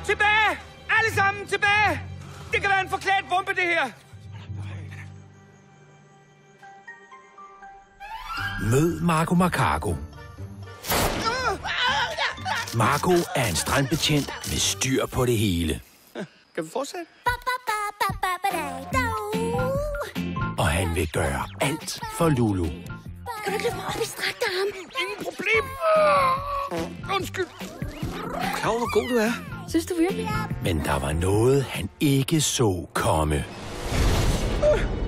Tilbage! Alle sammen tilbage! Det kan være en forklædt bombe, det her. Mød Marco Macaco. Marco er en strandbetjent med styr på det hele. Kan vi fortsætte? Og han vil gøre alt for Lulu. Kan du ikke løbe mig op i strakt arm? Ingen problem. Undskyld. Klar, hvor god du er. Synes du virkelig? Men der var noget, han ikke så komme.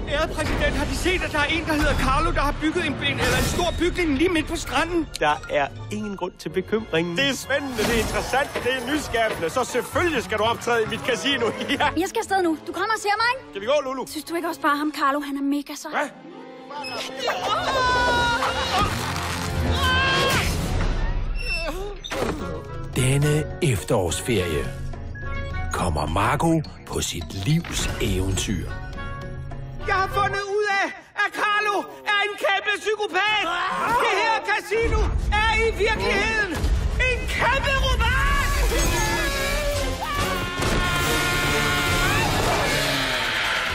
Ærede præsident, har de set, at der er en, der hedder Carlo, der har bygget en stor bygning lige midt på stranden? Der er ingen grund til bekymring. Det er spændende, det er interessant, det er nyskabende, så selvfølgelig skal du optræde i mit casino. Ja. Jeg skal afsted nu. Du kommer og ser mig, ikke? Kan vi gå, Lulu? Synes du ikke også bare ham, Carlo? Han er mega så. Hvad? Denne efterårsferie kommer Marco på sit livs eventyr. Jeg har fundet ud af, at Carlo er en kæmpe psykopat. Det her casino er i virkeligheden en kæmpe roman.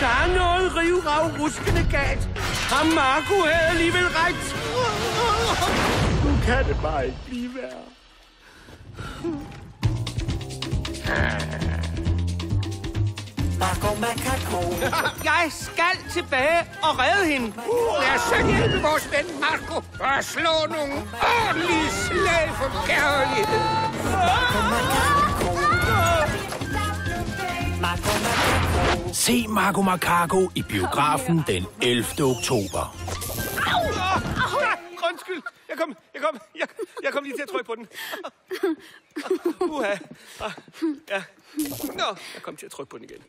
Der er noget rivravruskende galt. Ham Marco havde alligevel ret. Nu kan det bare ikke blive værre. Marco Macaco. Jeg skal tilbage og redde hende. Lad os så hjælpe vores ven Marco og slå nogle ordentlige slag for kærlighed. Se Marco Macaco i biografen den 11. oktober. Undskyld. Jeg kom lige til at trykke på den. Ja. Nå, jeg kom til at trykke på den igen.